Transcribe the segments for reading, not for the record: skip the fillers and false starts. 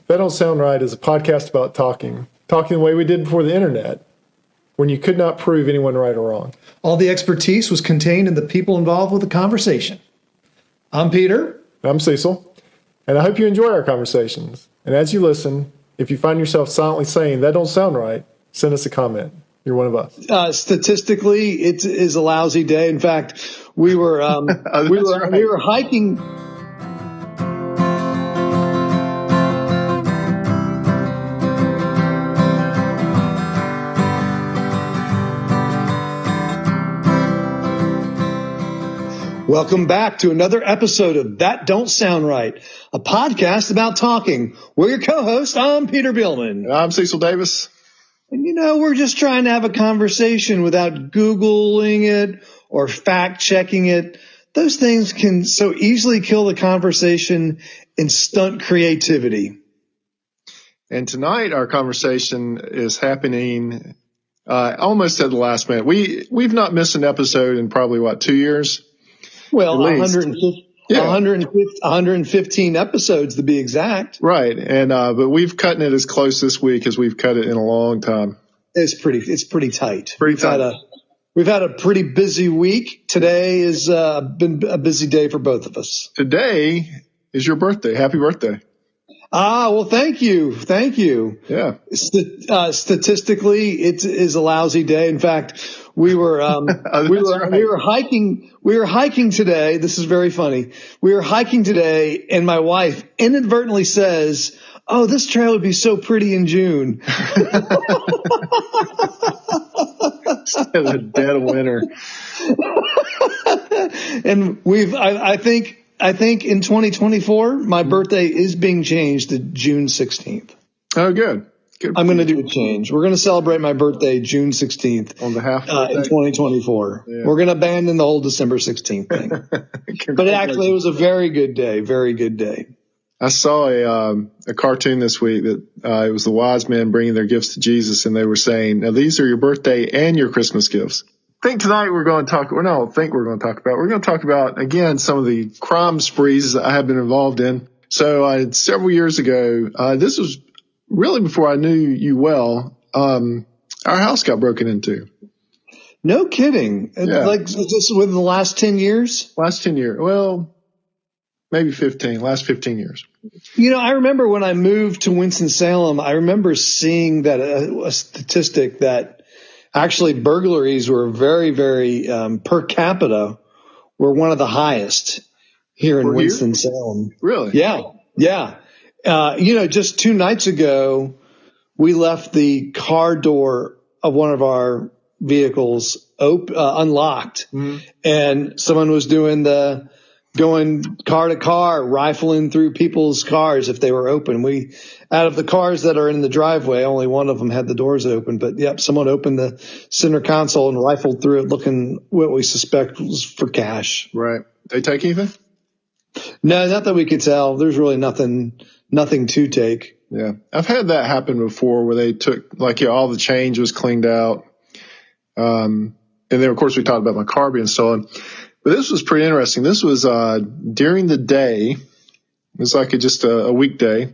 That Don't Sound Right is a podcast about talking the way we did before the internet, when you could not prove anyone right or wrong. All the expertise was contained in the people involved with the conversation. I'm Peter. I'm Cecil, and I hope you enjoy our conversations. And as you listen, if you find yourself silently saying, "That don't sound right," send us a comment. You're one of us. Statistically, it is a lousy day. In fact, we were we were hiking. Welcome back to another episode of That Don't Sound Right, a podcast about talking. We're your co-host. I'm Peter Billman. And I'm Cecil Davis. And we're just trying to have a conversation without Googling it or fact checking it. Those things can so easily kill the conversation and stunt creativity. And tonight our conversation is happening almost at the last minute. We've not missed an episode in probably 2 years? Well, 115 episodes to be exact. Right. And, but we've cut it as close this week as we've cut it in a long time. It's pretty tight. Pretty tight. We've had a pretty busy week. Today has been a busy day for both of us. Today is your birthday. Happy birthday. Well, thank you. Thank you. Yeah. Statistically, it is a lousy day. In fact, we were hiking today. This is very funny. We were hiking today and my wife inadvertently says, "Oh, this trail would be so pretty in June." Instead of the dead of winter. And I think in 2024, my birthday is being changed to June 16th. Oh, good. I'm going to do a change. We're going to celebrate my birthday June 16th on behalf in 2024. Yeah. We're going to abandon the whole December 16th thing. But actually, it was a very good day. Very good day. I saw a cartoon this week that it was the wise men bringing their gifts to Jesus, and they were saying, "Now these are your birthday and your Christmas gifts." I think tonight we're going to talk about, again, some of the crime sprees that I have been involved in. So several years ago, this was really before I knew you well, our house got broken into. No kidding. Yeah. Like just within the last 10 years? Last 10 years. Well, maybe 15, last 15 years. I remember when I moved to Winston-Salem, I remember seeing that a statistic that actually burglaries were very, very, per capita, were one of the highest here in Winston-Salem. Really? Yeah. Yeah. Just 2 nights ago, we left the car door of one of our vehicles unlocked, and someone was going car to car, rifling through people's cars if they were open. Out of the cars that are in the driveway, only one of them had the doors open. But yep, someone opened the center console and rifled through it, looking what we suspect was for cash. Right. They take anything? No, not that we could tell. There's really nothing to take. Yeah. I've had that happen before where they took, all the change was cleaned out. And then, of course, we talked about my car being stolen. But this was pretty interesting. This was during the day. It was just a weekday,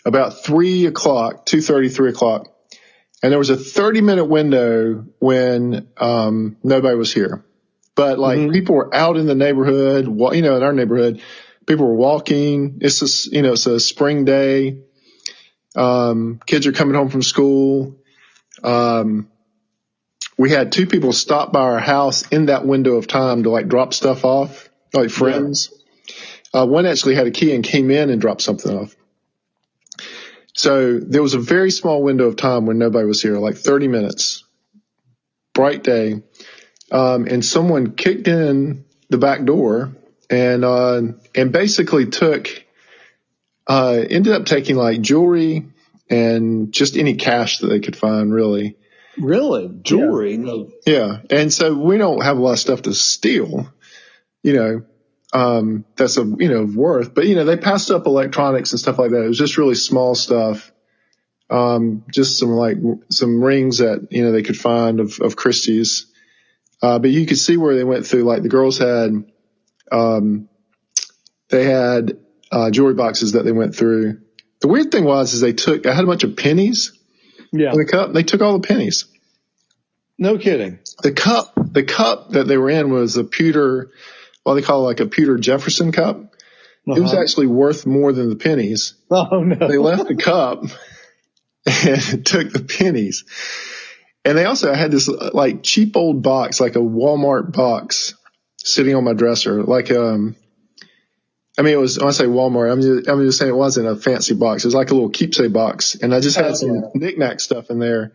about 3 o'clock, 2:30, 3 o'clock. And there was a 30-minute window when nobody was here. But people were out in the neighborhood, in our neighborhood, people were walking. It's it's a spring day. Kids are coming home from school. We had 2 people stop by our house in that window of time to drop stuff off, friends. Yeah. One actually had a key and came in and dropped something off. So there was a very small window of time when nobody was here, 30 minutes, bright day. And someone kicked in the back door and basically ended up taking jewelry and just any cash that they could find, really. Really? Jewelry? Yeah. No. Yeah. And so we don't have a lot of stuff to steal, that's of worth, but they passed up electronics and stuff like that. It was just really small stuff. Just some rings that, they could find of Christie's. But you could see where they went through, the girls had jewelry boxes that they went through. the weird thing was, I had a bunch of pennies in the cup. They took all the pennies. No kidding. The cup that they were in was a pewter, what they call like a pewter Jefferson cup. It was actually worth more than the pennies. Oh no. They left the cup and took the pennies. And they also had this like cheap old box, like a Walmart box sitting on my dresser. Like, it was, when I say Walmart, I'm just saying it wasn't a fancy box. It was like a little keepsake box. And I just had some knickknack stuff in there,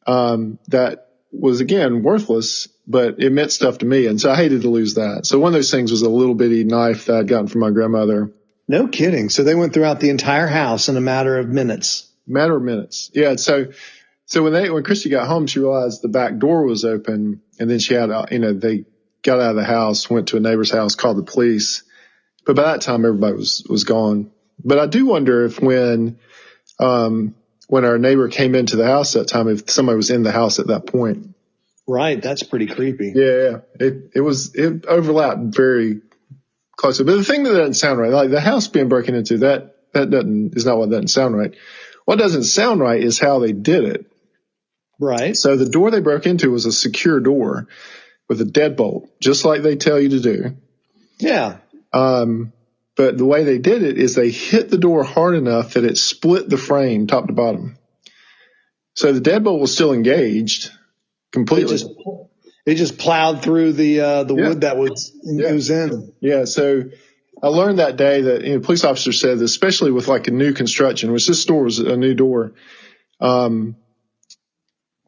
that was again worthless, but it meant stuff to me. And so I hated to lose that. So one of those things was a little bitty knife that I'd gotten from my grandmother. No kidding. So they went throughout the entire house in a matter of minutes. Yeah. So when Christy got home, she realized the back door was open, and then she had, they got out of the house, went to a neighbor's house, called the police. But by that time, everybody was gone. But I do wonder if when our neighbor came into the house that time, if somebody was in the house at that point. Right. That's pretty creepy. Yeah. It overlapped very closely. But the thing that doesn't sound right, like the house being broken into, is not what doesn't sound right. What doesn't sound right is how they did it. Right. So the door they broke into was a secure door with a deadbolt, just like they tell you to do. Yeah. But the way they did it is they hit the door hard enough that it split the frame top to bottom. So the deadbolt was still engaged completely. It just plowed through the wood that was in. Yeah. So I learned that day that, police officers said that, especially with like a new construction, which this door was a new door,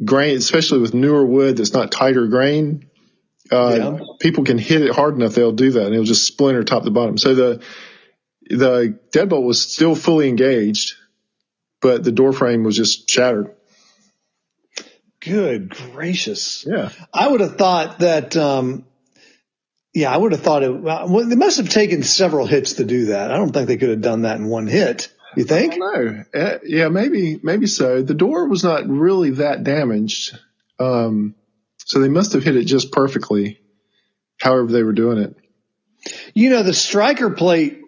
grain, especially with newer wood that's not tighter grain, people can hit it hard enough, they'll do that, and it'll just splinter top to bottom. So the deadbolt was still fully engaged, but the door frame was just shattered. Good gracious. Yeah. I would have thought that, they must have taken several hits to do that. I don't think they could have done that in one hit. You think? I don't know. Yeah, maybe so. The door was not really that damaged. So they must have hit it just perfectly, however they were doing it. The striker plate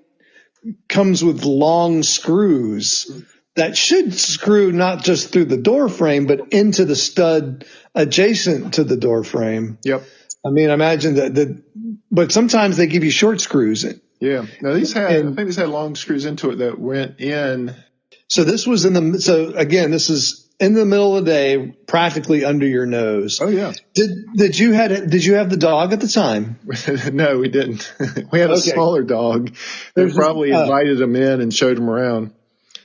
comes with long screws that should screw not just through the door frame, but into the stud adjacent to the door frame. Yep. I imagine that but sometimes they give you short screws. Yeah. Now I think these had long screws into it that went in. So this was this is in the middle of the day, practically under your nose. Oh yeah. Did you have the dog at the time? No, we didn't. We had a smaller dog. They probably invited him in and showed him around.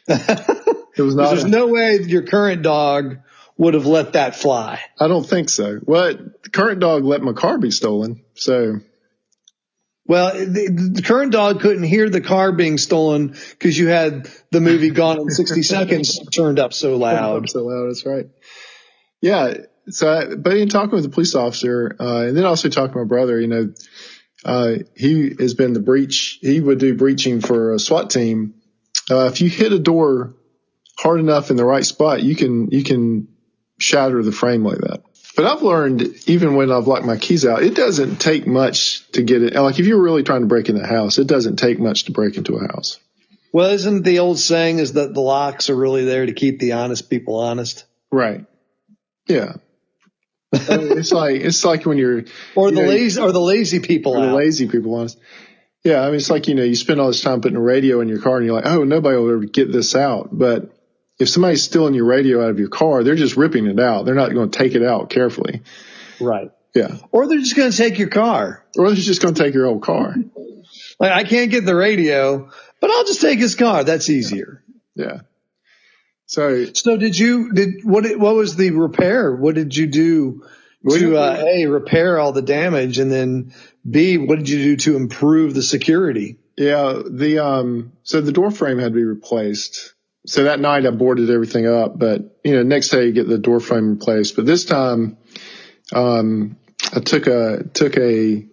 It was not. There's no way your current dog would have let that fly. I don't think so. Well, the current dog let my car be stolen. So. Well, the current dog couldn't hear the car being stolen because you had the movie Gone in 60 Seconds turned up so loud. That's right. Yeah. So, but in talking with the police officer, and then also talking to my brother, he has been he would do breaching for a SWAT team. If you hit a door hard enough in the right spot, you can shatter the frame like that. But I've learned, even when I've locked my keys out, it doesn't take much to get it. Like if you're really trying to break in the house, it doesn't take much to break into a house. Well, isn't the old saying is that the locks are really there to keep the honest people honest? Right. Yeah. It's like when you're the lazy people out. The lazy people honest. Yeah, it's like, you spend all this time putting a radio in your car and you're like, oh, nobody will ever get this out. But if somebody's stealing your radio out of your car, they're just ripping it out. They're not going to take it out carefully. Right. Yeah. Or they're just going to take your car. Or they're just going to take your old car. Like, I can't get the radio, but I'll just take his car. That's easier. Yeah. So what was the repair? What did you do to A, repair all the damage, and then B, what did you do to improve the security? Yeah, so the door frame had to be replaced. So that night I boarded everything up, but next day you get the door frame replaced. But this time, I took a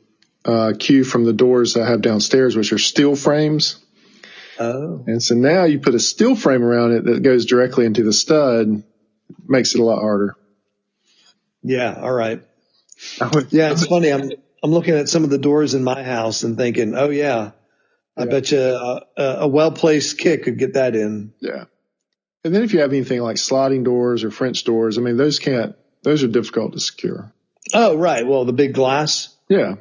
cue from the doors I have downstairs, which are steel frames. Oh. And so now you put a steel frame around it that goes directly into the stud, makes it a lot harder. Yeah. All right. Yeah. It's funny. I'm looking at some of the doors in my house and thinking, oh yeah, I bet you a well-placed kick could get that in. Yeah. And then if you have anything like sliding doors or French doors, I mean, those are difficult to secure. Oh, right. Well, the big glass. Yeah.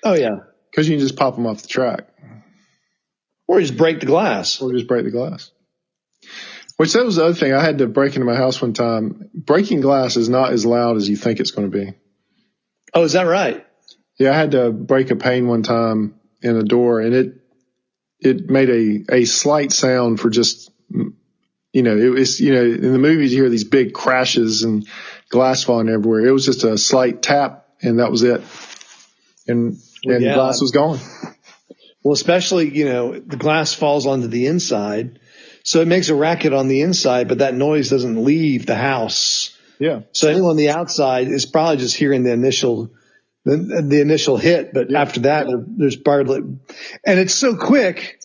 Oh, yeah. Because you can just pop them off the track. Or just break the glass. Which that was the other thing. I had to break into my house one time. Breaking glass is not as loud as you think it's going to be. Oh, is that right? Yeah, I had to break a pane one time in a door, and it made a slight sound for just, it was, in the movies you hear these big crashes and glass falling everywhere. It was just a slight tap, and that was it. And the glass was gone. Well, especially, the glass falls onto the inside, so it makes a racket on the inside, but that noise doesn't leave the house. Yeah. So anyone on the outside is probably just hearing the initial hit, but after that, there's barely, and it's so quick.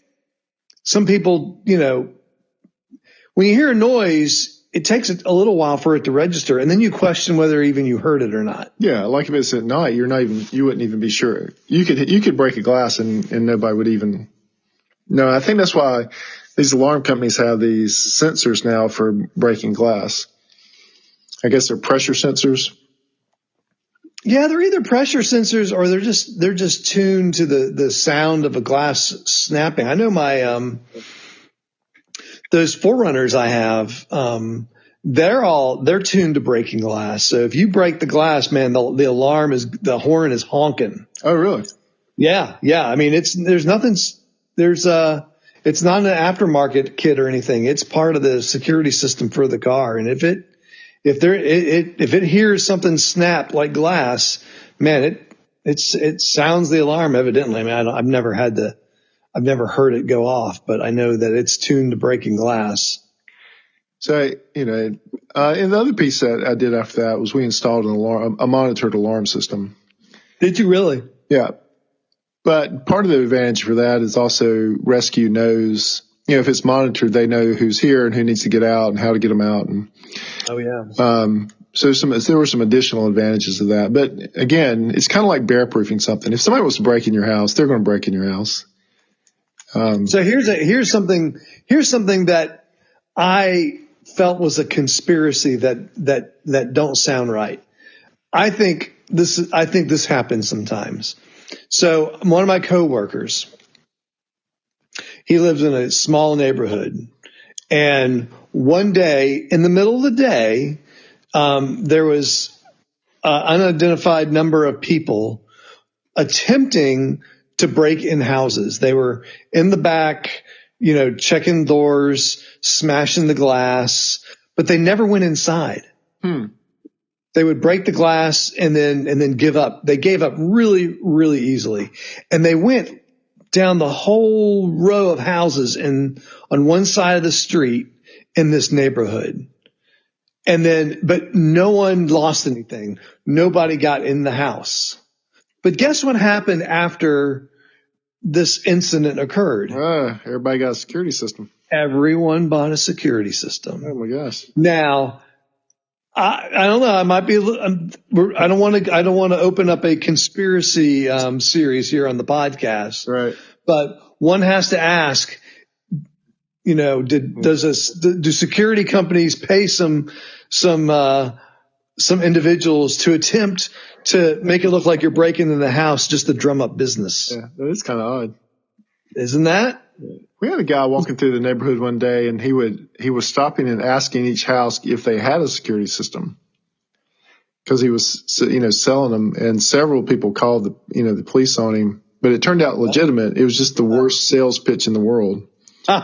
Some people, when you hear a noise, it takes a little while for it to register, and then you question whether even you heard it or not. Yeah, like if it's at night, you wouldn't even be sure. You could break a glass and nobody would even know. I think that's why these alarm companies have these sensors now for breaking glass. I guess they're pressure sensors. Yeah, they're either pressure sensors or they're just tuned to the sound of a glass snapping. I know my those Forerunners I have, they're tuned to breaking glass. So if you break the glass, man, the horn is honking. Oh, really? Yeah. I mean, it's not an aftermarket kit or anything. It's part of the security system for the car. And if it hears something snap like glass, man, it sounds the alarm evidently. I mean, I've never heard it go off, but I know that it's tuned to breaking glass. So, and the other piece that I did after that was we installed a monitored alarm system. Did you really? Yeah. But part of the advantage for that is also rescue knows, if it's monitored, they know who's here and who needs to get out and how to get them out. And, oh, yeah. So there were some additional advantages of that. But again, it's kind of like bear proofing something. If somebody wants to break in your house, they're going to break in your house. So here's something that I felt was a conspiracy that don't sound right. I think this happens sometimes. So one of my coworkers, he lives in a small neighborhood, and one day in the middle of the day, there was an unidentified number of people attempting to break in houses. They were in the back, checking doors, smashing the glass, but they never went inside. They would break the glass and then give up. They gave up really, really easily. And they went down the whole row of houses on one side of the street in this neighborhood. But no one lost anything. Nobody got in the house. But guess what happened after this incident occurred? Everybody got a security system. Everyone bought a security system. Oh my gosh. Now, I don't know. I might be. I don't want to open up a conspiracy series here on the podcast. Right. But one has to ask. Do security companies pay some individuals to attempt to make it look like you're breaking into the house just to drum up business? Yeah, that is kind of odd. Isn't that? We had a guy walking through the neighborhood one day, and he was stopping and asking each house if they had a security system because he was, selling them, and several people called the police on him, but it turned out legitimate. It was just the worst sales pitch in the world. Because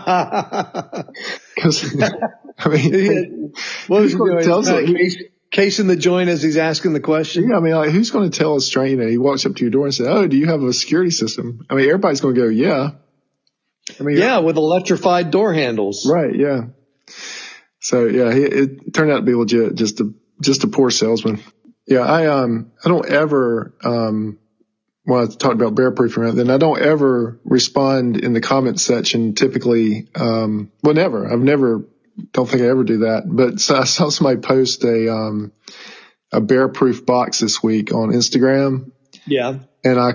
I mean, what was he doing? Casing the joint as he's asking the question. Yeah, I mean, like, who's going to tell a stranger? He walks up to your door and says, "Oh, do you have a security system?" I mean, everybody's going to go, "Yeah." I mean, yeah, with electrified door handles. Right. Yeah. So yeah, it turned out to be legit. Just a poor salesman. Yeah. I don't ever, when I talked about bear proofing, then I don't ever respond in the comment section typically. Never. Don't think I ever do that. But so I saw somebody post a bear proof box this week on Instagram. Yeah. And I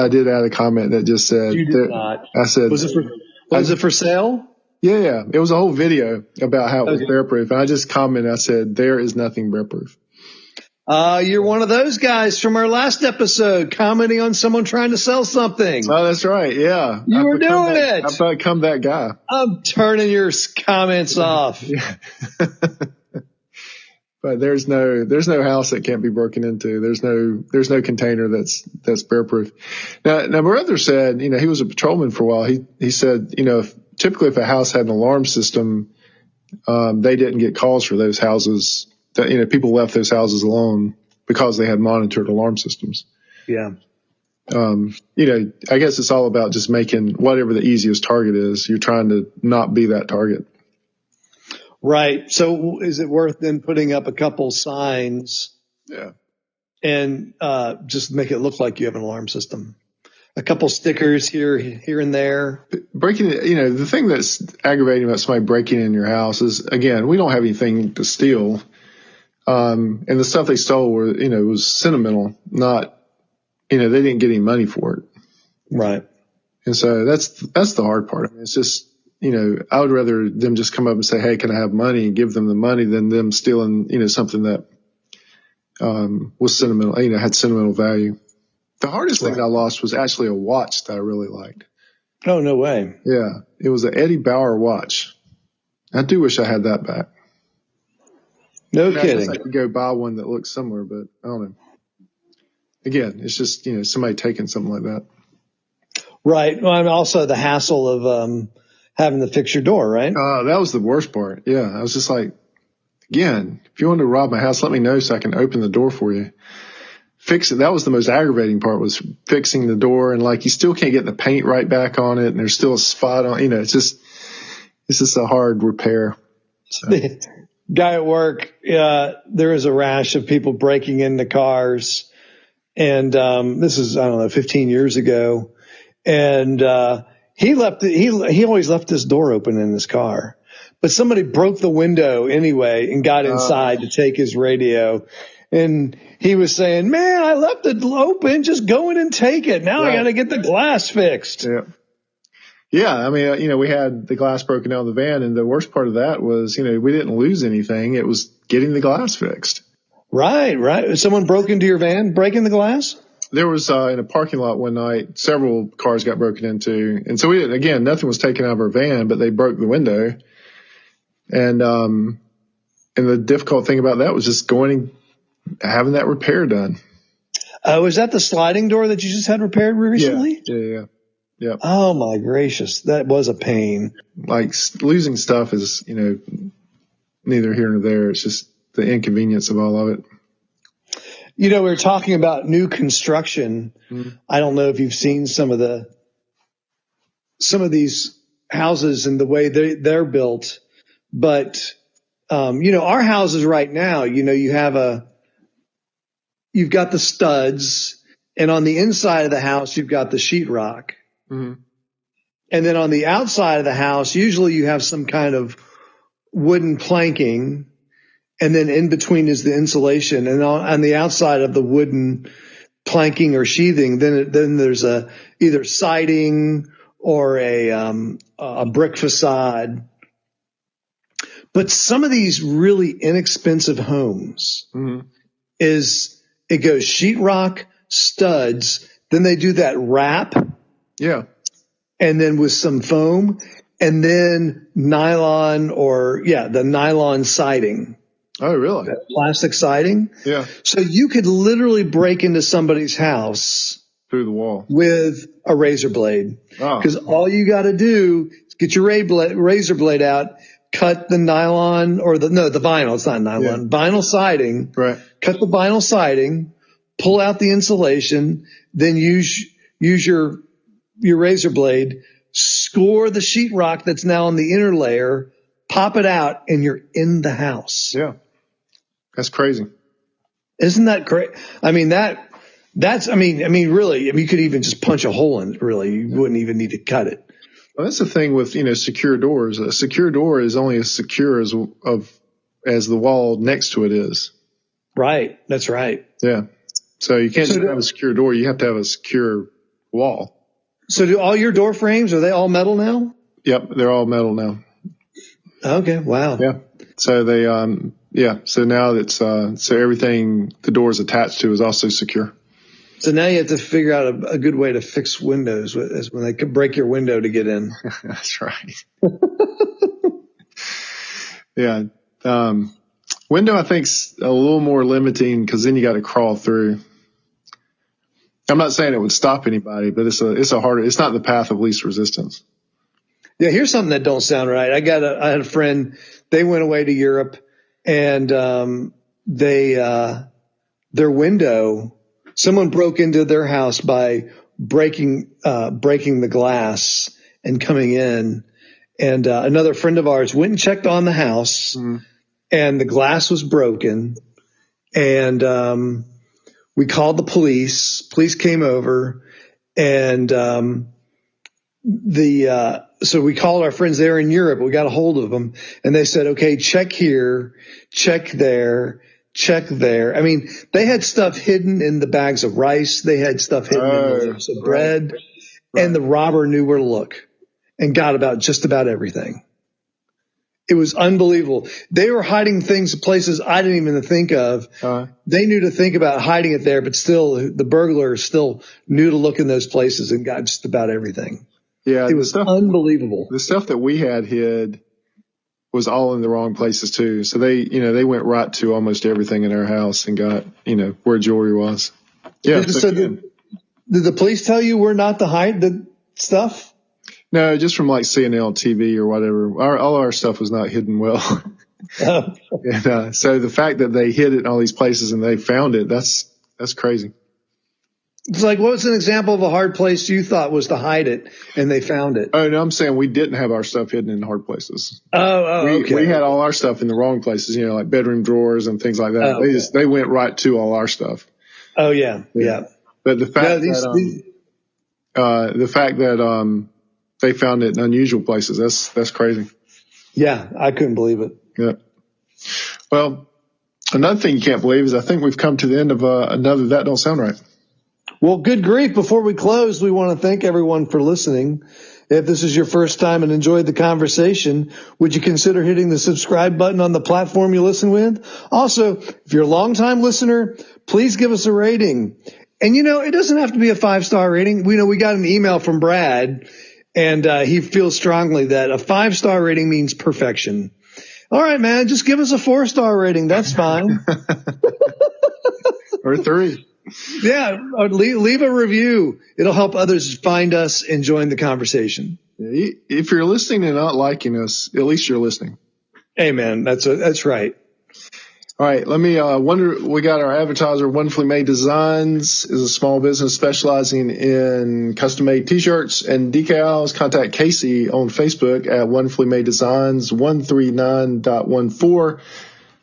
did add a comment that just said, You did not. I said, was it for sale? Yeah. It was a whole video about how it was bear proof. And I just commented, I said, there is nothing bear proof. You're one of those guys from our last episode commenting on someone trying to sell something. Oh, that's right. Yeah. You were doing it. I've become that guy. I'm turning your comments off. Yeah. But there's no house that can't be broken into. There's no container that's bear proof. Now my brother said, he was a patrolman for a while. He said, typically if a house had an alarm system, they didn't get calls for those houses. That, people left those houses alone because they had monitored alarm systems. Yeah. I guess it's all about just making whatever the easiest target is. You're trying to not be that target. Right. So is it worth then putting up a couple signs? Yeah. And just make it look like you have an alarm system? A couple stickers here and there. Breaking it, the thing that's aggravating about somebody breaking in your house is, again, we don't have anything to steal. And the stuff they stole was sentimental, not, they didn't get any money for it. Right. And so that's the hard part. I mean, it's just, I would rather them just come up and say, hey, can I have money, and give them the money than them stealing, something that, was sentimental, had sentimental value. The hardest thing I lost was actually a watch that I really liked. Oh, no way. Yeah. It was an Eddie Bauer watch. I do wish I had that back. No kidding. I guess I could go buy one that looks similar, but I don't know. Again, it's just, somebody taking something like that. Right. Well, and also the hassle of having to fix your door, right? That was the worst part. Yeah. I was just like, again, if you want to rob my house, let me know so I can open the door for you. Fix it. That was the most aggravating part, was fixing the door. And you still can't get the paint right back on it. And there's still a spot on, it's just a hard repair. So. Guy at work, there was a rash of people breaking into cars. And, this is, 15 years ago. And, he always left his door open in his car, but somebody broke the window anyway and got inside to take his radio. And he was saying, man, I left it open. Just go in and take it. Now I got to get the glass fixed. Yeah. Yeah. I mean, we had the glass broken out of the van, and the worst part of that was, we didn't lose anything. It was getting the glass fixed. Right. Someone broke into your van, breaking the glass? There was, in a parking lot one night, several cars got broken into. And so nothing was taken out of our van, but they broke the window. And the difficult thing about that was just having that repair done. Was that the sliding door that you just had repaired recently? Yeah. Oh my gracious. That was a pain. Losing stuff is, neither here nor there. It's just the inconvenience of all of it. We were talking about new construction. Mm-hmm. I don't know if you've seen some of these houses and the way they're built, but, our houses right now, you've got the studs, and on the inside of the house, you've got the sheetrock. Mm-hmm. And then on the outside of the house, usually you have some kind of wooden planking. And then in between is the insulation, and on the outside of the wooden planking or sheathing, then there's either siding or a brick facade. But some of these really inexpensive homes it goes sheetrock, studs, then they do that wrap. Yeah. And then with some foam, and then nylon the nylon siding. Oh, really? That plastic siding. Yeah. So you could literally break into somebody's house through the wall with a razor blade. Because all you got to do is get your razor blade out, cut the nylon or the vinyl. It's not nylon. Yeah. Vinyl siding. Right. Cut the vinyl siding, pull out the insulation, then use your razor blade, score the sheetrock that's now on the inner layer, pop it out, and you're in the house. Yeah. That's crazy. Isn't that great? I mean, really, you could even just punch a hole in it, really. You wouldn't even need to cut it. Well, that's the thing with, secure doors. A secure door is only as secure as the wall next to it is. Right. That's right. Yeah. So you can't just have a secure door. You have to have a secure wall. So do all your door frames, are they all metal now? Yep. They're all metal now. Okay. Wow. Yeah. So they, so now it's, so everything the door is attached to is also secure. So now you have to figure out a good way to fix windows when they could break your window to get in. That's right. Yeah. Window, I think, is a little more limiting because then you got to crawl through. I'm not saying it would stop anybody, but it's not the path of least resistance. Yeah. Here's something that don't sound right. I had a friend, they went away to Europe and, their window, someone broke into their house by breaking the glass and coming in. And, another friend of ours went and checked on the house and the glass was broken. And, we called the police. Police came over and, so we called our friends there in Europe. We got a hold of them and they said, okay, check here, check there, check there. I mean, they had stuff hidden in the bags of rice. They had stuff hidden in the loaves of bread and the robber knew where to look and got just about everything. It was unbelievable. They were hiding things, places I didn't even think of. They knew to think about hiding it there, but still the burglar still knew to look in those places and got just about everything. Yeah. It was unbelievable. The stuff that we had hid was all in the wrong places too. So they went right to almost everything in our house and got, where jewelry was. Yeah. So did the police tell you where not to hide the stuff? No, just from like seeing it on TV or whatever. All our stuff was not hidden well. And, so the fact that they hid it in all these places and they found it, that's crazy. It's like, what was an example of a hard place you thought was to hide it and they found it? Oh, no, I'm saying we didn't have our stuff hidden in hard places. Okay. We had all our stuff in the wrong places, like bedroom drawers and things like that. They went right to all our stuff. Oh, yeah. But the fact that they found it in unusual places, that's crazy. Yeah, I couldn't believe it. Yeah. Well, another thing you can't believe is I think we've come to the end of another That Don't Sound Right. Well, good grief. Before we close, we want to thank everyone for listening. If this is your first time and enjoyed the conversation, would you consider hitting the subscribe button on the platform you listen with? Also, if you're a longtime listener, please give us a rating. And it doesn't have to be a 5-star rating. We got an email from Brad and he feels strongly that a 5-star rating means perfection. All right, man, just give us a 4-star rating. That's fine. Or 3. Yeah, leave a review. It'll help others find us and join the conversation. If you're listening and not liking us, at least you're listening. Hey, man, that's right. All right, let me we got our advertiser, Wonderfully Made Designs, is a small business specializing in custom-made T-shirts and decals. Contact Casey on Facebook at Wonderfully Made Designs 139.14.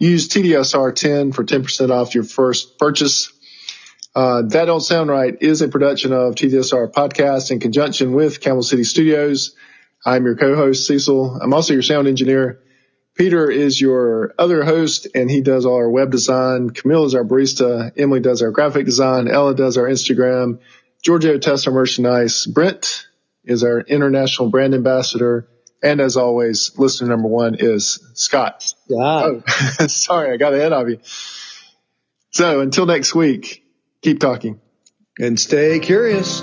Use TDSR10 for 10% off your first purchase. That Don't Sound Right is a production of TDSR Podcast in conjunction with Camel City Studios. I'm your co-host, Cecil. I'm also your sound engineer. Peter is your other host, and he does all our web design. Camille is our barista. Emily does our graphic design. Ella does our Instagram. Giorgio tests our merchandise. Brent is our international brand ambassador. And as always, listener number 1 is Scott. Yeah. Oh, sorry, I got ahead of you. So until next week, keep talking. And stay curious.